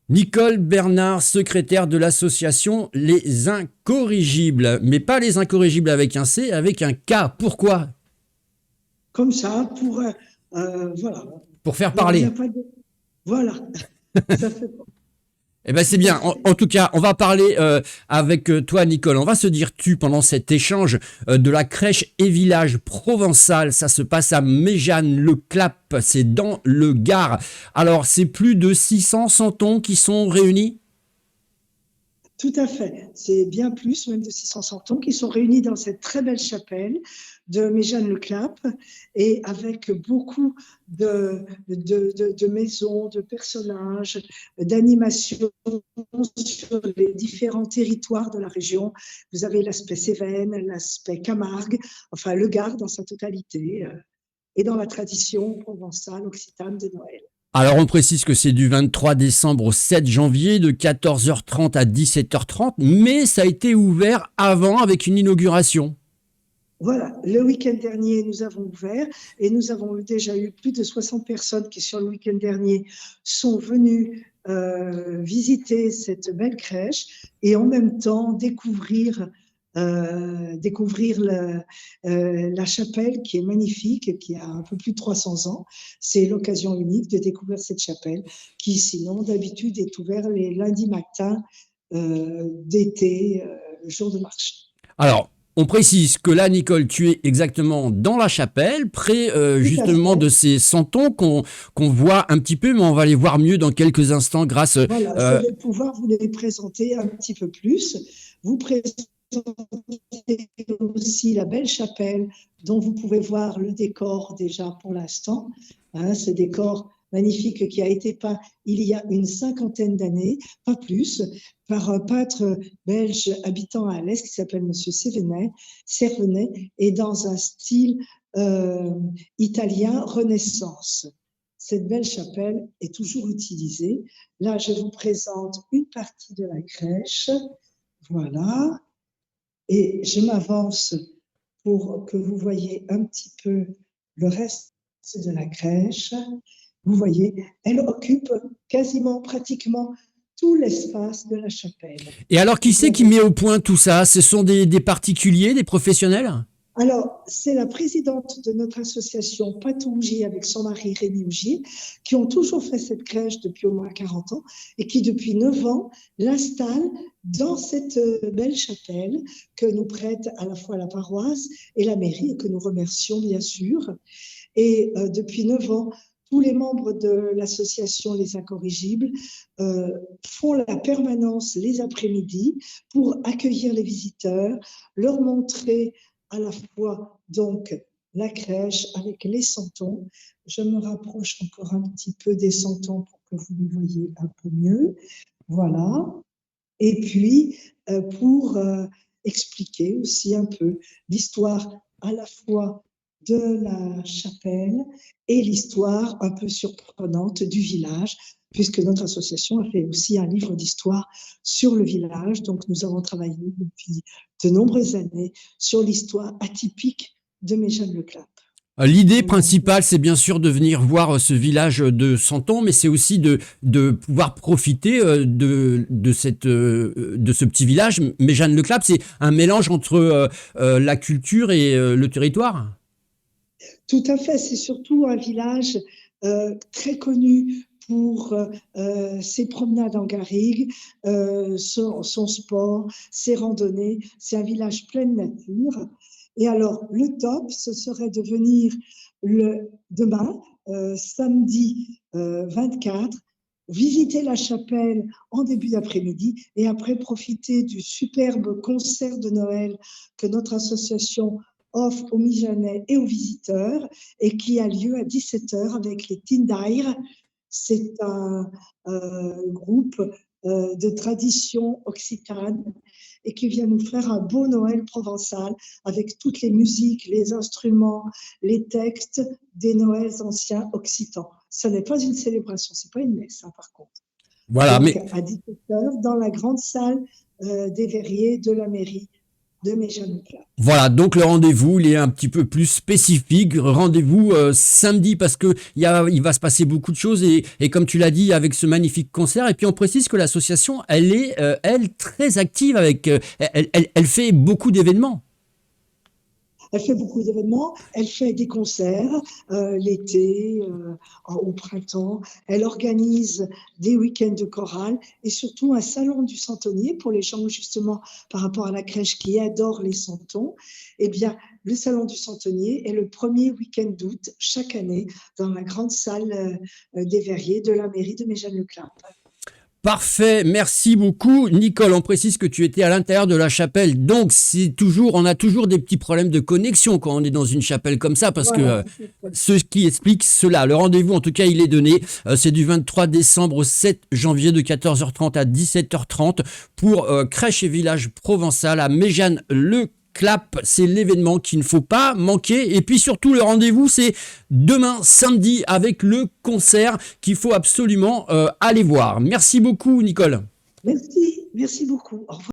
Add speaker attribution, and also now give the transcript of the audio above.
Speaker 1: Nicole Bernard, secrétaire de l'association Les Incorrigibles, mais pas les Incorrigibles avec un C, avec un K. Pourquoi?
Speaker 2: Comme ça, voilà.
Speaker 1: Pour faire
Speaker 2: Il y a
Speaker 1: parler.
Speaker 2: pas de. Voilà, ça fait
Speaker 1: Eh ben c'est
Speaker 2: tout à
Speaker 1: bien. En,
Speaker 2: fait.
Speaker 1: en tout cas, on va parler avec toi, Nicole. On va se dire tu pendant cet échange de la crèche et village provençal. Ça se passe à Méjeanne-le-Clap. C'est dans le Gard. Alors, c'est plus de 600 santons qui sont réunis.
Speaker 2: Tout à fait. C'est bien plus, même de 600 santons, qui sont réunis dans cette très belle chapelle de Méjeanne-le-Clap et avec beaucoup de maisons, de personnages, d'animations sur les différents territoires de la région. Vous avez l'aspect Cévennes, l'aspect Camargue, enfin le Gard dans sa totalité, et dans la tradition provençale, occitane de Noël.
Speaker 1: Alors on précise que c'est du 23 décembre au 7 janvier de 14h30 à 17h30, mais ça a été ouvert avant avec une inauguration.
Speaker 2: Voilà, le week-end dernier, nous avons ouvert et nous avons déjà eu plus de 60 personnes qui, sur le week-end dernier, sont venues visiter cette belle crèche et en même temps découvrir la chapelle qui est magnifique, qui a un peu plus de 300 ans. C'est l'occasion unique de découvrir cette chapelle qui, sinon, d'habitude, est ouverte les lundis matins d'été, jour de marché.
Speaker 1: Alors, on précise que là, Nicole, tu es exactement dans la chapelle, près
Speaker 2: Tout à
Speaker 1: justement de
Speaker 2: fait.
Speaker 1: ces santons qu'on voit un petit peu, mais on va les voir mieux dans quelques instants grâce.
Speaker 2: Voilà, je vais pouvoir vous les présenter un petit peu plus. Vous présenter aussi la belle chapelle dont vous pouvez voir le décor déjà pour l'instant. Hein, ce décor magnifique qui a été peint il y a une cinquantaine d'années, pas plus, par un peintre belge habitant à l'Est qui s'appelle Monsieur Servenet, et dans un style euh, italien Renaissance. Cette belle chapelle est toujours utilisée. Là, je vous présente une partie de la crèche. Voilà. Et je m'avance pour que vous voyez un petit peu le reste de la crèche. Vous voyez, elle occupe quasiment, pratiquement tout l'espace de la chapelle.
Speaker 1: Et alors, qui
Speaker 2: Vous
Speaker 1: c'est qui
Speaker 2: avez
Speaker 1: met au point tout ça? Ce sont des particuliers, des professionnels?
Speaker 2: Alors, c'est la présidente de notre association Patou Ougier avec son mari Rémi Ougier qui ont toujours fait cette crèche depuis au moins 40 ans et qui, depuis 9 ans, l'installent dans cette belle chapelle que nous prête à la fois la paroisse et la mairie et que nous remercions bien sûr. Et depuis 9 ans, tous les membres de l'association Les Incorrigibles font la permanence les après-midi pour accueillir les visiteurs, leur montrer à la fois donc la crèche avec les santons. Je me rapproche encore un petit peu des santons pour que vous les voyez un peu mieux. Voilà. Et puis, pour expliquer aussi un peu l'histoire à la fois de la chapelle et l'histoire un peu surprenante du village, puisque notre association a fait aussi un livre d'histoire sur le village. Donc, nous avons travaillé depuis de nombreuses années sur l'histoire atypique de Méjeanne-le-Clap.
Speaker 1: L'idée
Speaker 2: Voilà.
Speaker 1: principale, c'est bien sûr de venir voir ce village de Santon, mais c'est aussi de pouvoir profiter de ce petit village. Méjeanne-le-Clap, c'est un mélange entre la culture et le territoire.
Speaker 2: Tout à fait, c'est surtout un village très connu pour ses promenades en garrigue, son sport, ses randonnées. C'est un village plein de nature. Et alors, le top, ce serait de venir demain, samedi 24, visiter la chapelle en début d'après-midi et après profiter du superbe concert de Noël que notre association offre aux Mijanais et aux visiteurs et qui a lieu à 17h avec les Tindaïr. C'est un groupe de tradition occitane et qui vient nous faire un beau Noël provençal avec toutes les musiques, les instruments, les textes des Noëls anciens occitans. Ce n'est pas une célébration, ce n'est pas une messe, hein, par contre.
Speaker 1: Voilà,
Speaker 2: Donc
Speaker 1: mais
Speaker 2: à 17h dans la grande salle des verriers de la mairie de Méjeanne Leclapp.
Speaker 1: Voilà, donc le rendez-vous, il est un petit peu plus spécifique. Rendez-vous samedi parce que il va se passer beaucoup de choses et comme tu l'as dit, avec ce magnifique concert. Et puis on précise que l'association, elle est, elle, très active avec, elle fait beaucoup d'événements.
Speaker 2: Elle fait beaucoup d'événements, elle fait des concerts l'été, au printemps. Elle organise des week-ends de chorale et surtout un salon du Santonnier pour les gens justement par rapport à la crèche qui adore les santons. Eh bien, le salon du Santonnier est le premier week-end d'août chaque année dans la grande salle des Verriers de la mairie de Méjeanne-Leclapp.
Speaker 1: Parfait, merci beaucoup. Nicole, on précise que tu étais à l'intérieur de la chapelle, donc on a toujours des petits problèmes de connexion quand on est dans une chapelle comme ça, parce
Speaker 2: Voilà.
Speaker 1: que ce qui explique cela. Le rendez-vous, en tout cas, il est donné. C'est du 23 décembre au 7 janvier de 14h30 à 17h30 pour Crèche et Village Provençal à Méjeanne-le-Clap. C'est l'événement qu'il ne faut pas manquer. Et puis surtout, le rendez-vous, c'est demain samedi avec le concert qu'il faut absolument aller voir. Merci beaucoup, Nicole.
Speaker 2: Merci, merci beaucoup. Au revoir.